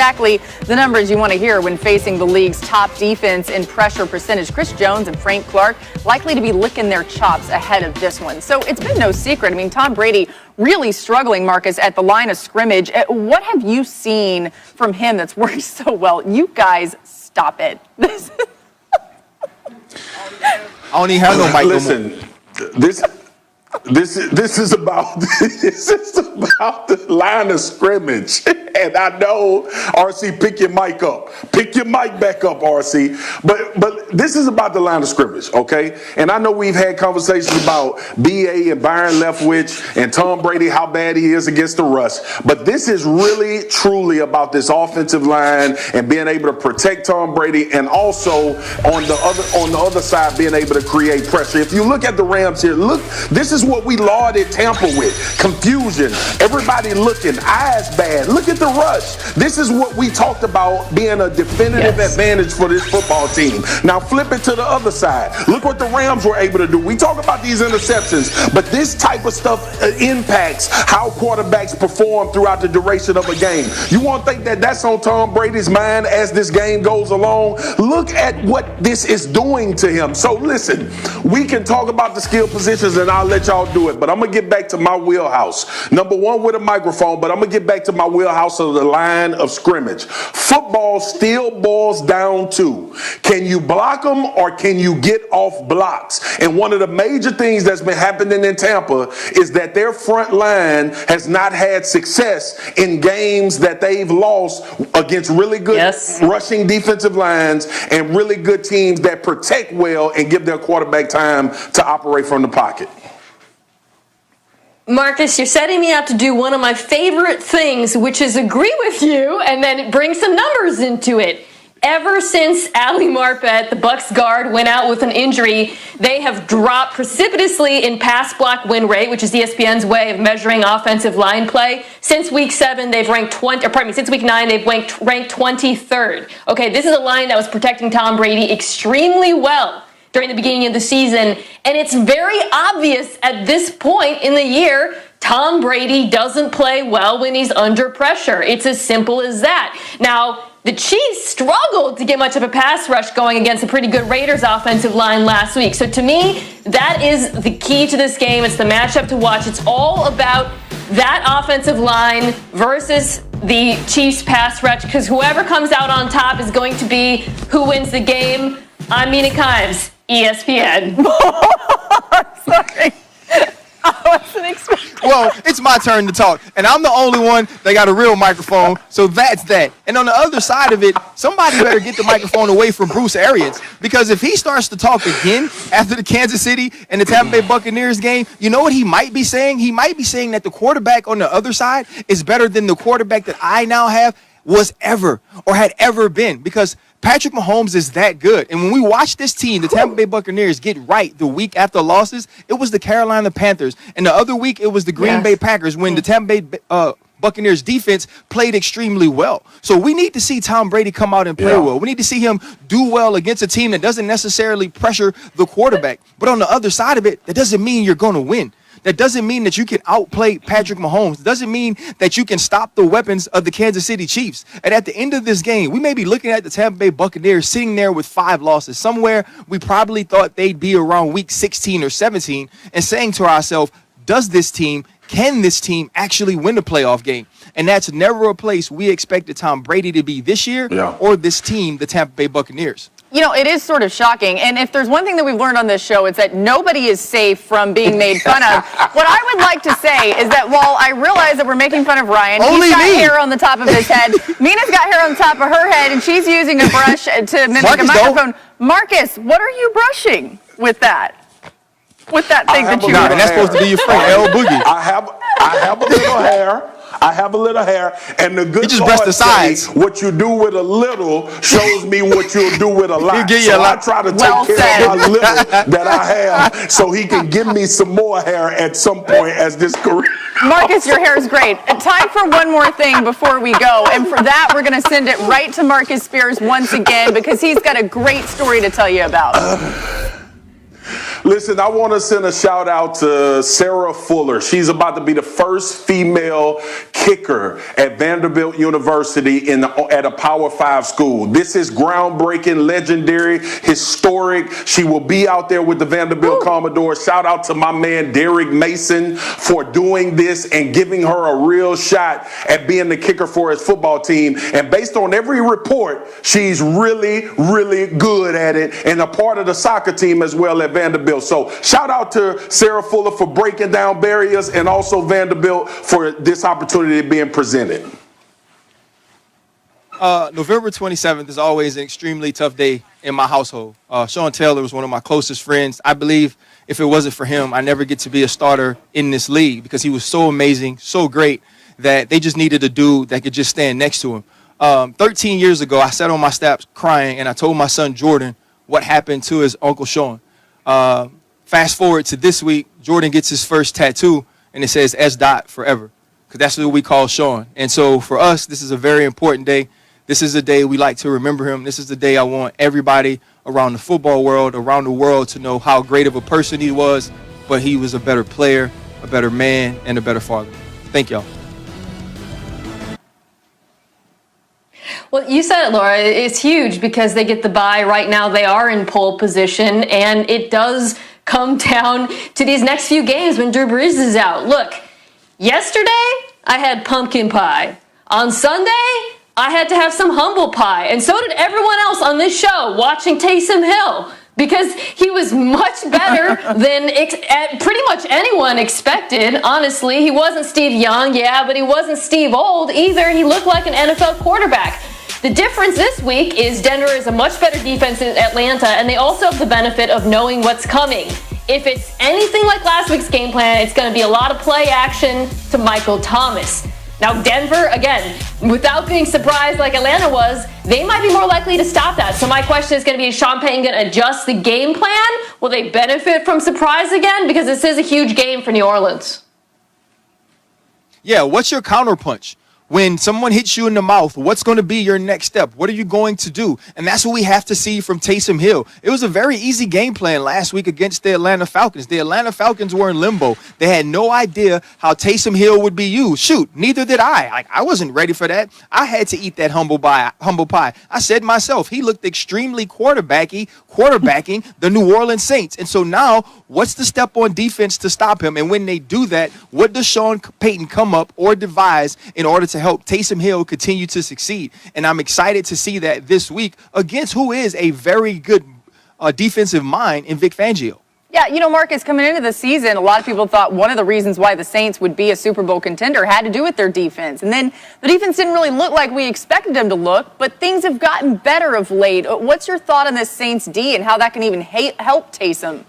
exactly the numbers you want to hear when facing the league's top defense in pressure percentage. Chris Jones and Frank Clark likely to be licking their chops ahead of this one. So it's been no secret. I mean, Tom Brady really struggling, Marcus, at the line of scrimmage. What have you seen from him that's worked so well? You guys, stop it. I don't even have no mic. Listen, this is about the line of scrimmage, and I know, RC, pick your mic up, pick your mic back up, RC. But this is about the line of scrimmage, okay? And I know we've had conversations about BA and Byron Leftwich and Tom Brady, how bad he is against the rush. But this is really, truly about this offensive line and being able to protect Tom Brady, and also on the other side being able to create pressure. If you look at the Rams here, look, this is what we lauded Tampa with. Confusion, everybody looking, eyes bad. Look at the rush. This is what we talked about being a definitive advantage for this football team. Now flip it to the other side. Look what the Rams were able to do. We talk about these interceptions, but this type of stuff impacts how quarterbacks perform throughout the duration of a game. You won't think that that's on Tom Brady's mind as this game goes along. Look at what this is doing to him. So listen, we can talk about the skill positions, and I'll let y'all do it, but I'm going to get back to my wheelhouse. Number one with a microphone, but I'm going to get back to my wheelhouse of the line of scrimmage. Football still boils down to, can you block them or can you get off blocks? And one of the major things that's been happening in Tampa is that their front line has not had success in games that they've lost against really good rushing defensive lines and really good teams that protect well and give their quarterback time to operate from the pocket. Marcus, you're setting me up to do one of my favorite things, which is agree with you and then bring some numbers into it. Ever since Ali Marpet, the Bucs guard, went out with an injury, they have dropped precipitously in pass block win rate, which is ESPN's way of measuring offensive line play. Since week 7, they've ranked since week 9, they've ranked 23rd. Okay, this is a line that was protecting Tom Brady extremely well during the beginning of the season, and it's very obvious at this point in the year, Tom Brady doesn't play well when he's under pressure. It's as simple as that. Now, the Chiefs struggled to get much of a pass rush going against a pretty good Raiders offensive line last week. So to me, that is the key to this game. It's the matchup to watch. It's all about that offensive line versus the Chiefs pass rush, because whoever comes out on top is going to be who wins the game. I'm Mina Kimes, ESPN. Sorry. I wasn't expecting. Well, it's my turn to talk, and I'm the only one that got a real microphone, so that's that. And on the other side of it, somebody better get the microphone away from Bruce Arians, because if he starts to talk again after the Kansas City and the Tampa Bay Buccaneers game, you know what he might be saying? He might be saying that the quarterback on the other side is better than the quarterback that I now have was ever or had ever been, because Patrick Mahomes is that good. And when we watch this team, the Tampa Bay Buccaneers, get right the week after losses, it was the Carolina Panthers. And the other week, it was the Green Bay Packers when the Tampa Bay Buccaneers defense played extremely well. So we need to see Tom Brady come out and play well. We need to see him do well against a team that doesn't necessarily pressure the quarterback. But on the other side of it, that doesn't mean you're going to win. That doesn't mean that you can outplay Patrick Mahomes. It doesn't mean that you can stop the weapons of the Kansas City Chiefs. And at the end of this game, we may be looking at the Tampa Bay Buccaneers sitting there with 5 losses. Somewhere we probably thought they'd be around week 16 or 17 and saying to ourselves, can this team actually win the playoff game? And that's never a place we expected Tom Brady to be this year or this team, the Tampa Bay Buccaneers. You know, it is sort of shocking. And if there's one thing that we've learned on this show, it's that nobody is safe from being made fun of. What I would like to say is that while I realize that we're making fun of Ryan, he's got hair on the top of his head. Mina's got hair on the top of her head, and she's using a brush to mimic a microphone. Marcus, what are you brushing with that? With that thing that you and that's supposed to be your friend, L Boogie. I have a little hair. I have a little hair, and the good just brushed the sides. What you do with a little shows me what you'll do with a lot. I try to take care of my little that I have, so he can give me some more hair at some point as this career. Marcus, your hair is great. Time for one more thing before we go, and for that, we're going to send it right to Marcus Spears once again, because he's got a great story to tell you about. Listen, I want to send a shout out to Sarah Fuller. She's about to be the first female kicker at Vanderbilt University at a Power 5 school. This is groundbreaking, legendary, historic. She will be out there with the Vanderbilt Commodores. Shout out to my man Derek Mason for doing this and giving her a real shot at being the kicker for his football team. And based on every report, she's really, really good at it and a part of the soccer team as well at Vanderbilt. So shout out to Sarah Fuller for breaking down barriers and also Vanderbilt for this opportunity being presented. November 27th is always an extremely tough day in my household. Sean Taylor was one of my closest friends. I believe if it wasn't for him, I never get to be a starter in this league because he was so amazing, so great that they just needed a dude that could just stand next to him. 13 years ago, I sat on my steps crying and I told my son Jordan what happened to his Uncle Sean. Fast forward to this week, Jordan gets his first tattoo, and it says S. forever, because that's what we call Sean. And so for us, this is a very important day. This is a day we like to remember him. This is the day I want everybody around the football world, around the world, to know how great of a person he was, but he was a better player, a better man, and a better father. Thank y'all. Well, you said it, Laura. It's huge because they get the bye. Right now they are in pole position, and it does come down to these next few games when Drew Brees is out. Look, yesterday I had pumpkin pie. On Sunday, I had to have some humble pie. And so did everyone else on this show watching Taysom Hill, because he was much better than pretty much anyone expected, honestly. He wasn't Steve Young, yeah, but he wasn't Steve Old either. He looked like an NFL quarterback. The difference this week is Denver is a much better defense than Atlanta, and they also have the benefit of knowing what's coming. If it's anything like last week's game plan, it's going to be a lot of play action to Michael Thomas. Now, Denver, again, without being surprised like Atlanta was, they might be more likely to stop that. So my question is going to be, is Sean Payton going to adjust the game plan? Will they benefit from surprise again? Because this is a huge game for New Orleans. Yeah, what's your counterpunch? When someone hits you in the mouth, what's going to be your next step? What are you going to do? And that's what we have to see from Taysom Hill. It was a very easy game plan last week against the Atlanta Falcons. The Atlanta Falcons were in limbo. They had no idea how Taysom Hill would be used. Shoot, neither did I. I wasn't ready for that. I had to eat that humble pie. I said myself, he looked extremely quarterbacking the New Orleans Saints. And so now, what's the step on defense to stop him? And when they do that, what does Sean Payton come up or devise in order to help Taysom Hill continue to succeed? And I'm excited to see that this week against who is a very good defensive mind in Vic Fangio. Yeah, you know, Marcus, coming into the season, a lot of people thought one of the reasons why the Saints would be a Super Bowl contender had to do with their defense. And then the defense didn't really look like we expected them to look, but things have gotten better of late. What's your thought on this Saints D and how that can even help Taysom?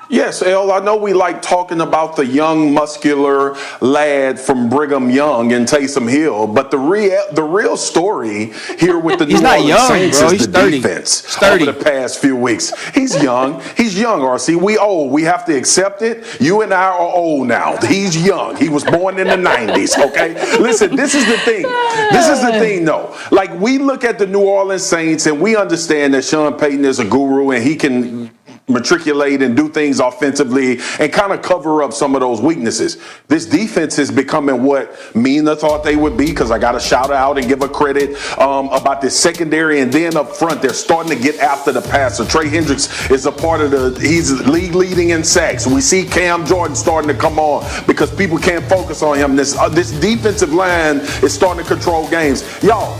Yes, El, I know we like talking about the young, muscular lad from Brigham Young and Taysom Hill, but the real story here with the New Orleans Saints is the defense over the past few weeks. He's young, RC. We old. We have to accept it. You and I are old now. He's young. He was born in the 90s, okay? Listen, this is the thing, though. Like, we look at the New Orleans Saints and we understand that Sean Payton is a guru and he can matriculate and do things offensively and kind of cover up some of those weaknesses. This defense is becoming what Mina thought they would be, because I got to shout out and give a credit about this secondary, and then up front they're starting to get after the passer. Trey Hendricks is a part of he's league leading in sacks. We see Cam Jordan starting to come on because people can't focus on him. This defensive line is starting to control games. Y'all,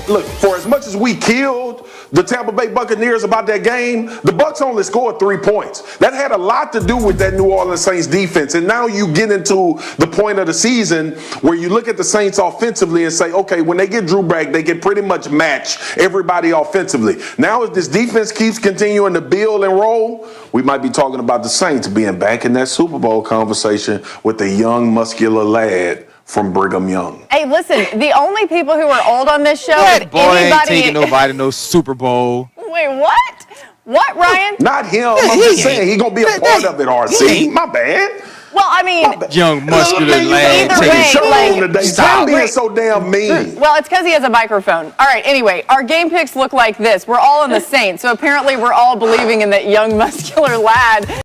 look, for as much as we killed the Tampa Bay Buccaneers about that game, the Bucs only scored 3 points. That had a lot to do with that New Orleans Saints defense. And now you get into the point of the season where you look at the Saints offensively and say, okay, when they get Drew back, they can pretty much match everybody offensively. Now, if this defense keeps continuing to build and roll, we might be talking about the Saints being back in that Super Bowl conversation with the young, muscular lad from Brigham Young. Hey, listen, the only people who are old on this show That boy ain't taking nobody to no Super Bowl. Wait, what? What, Ryan? Not him. I'm just saying he's going to be a part of it, RC. My bad. Well, I mean, young muscular lad. either way, Stop being so damn mean. well, it's because he has a microphone. All right, anyway, our game picks look like this. We're all in the Saints, so apparently we're all believing in that young muscular lad.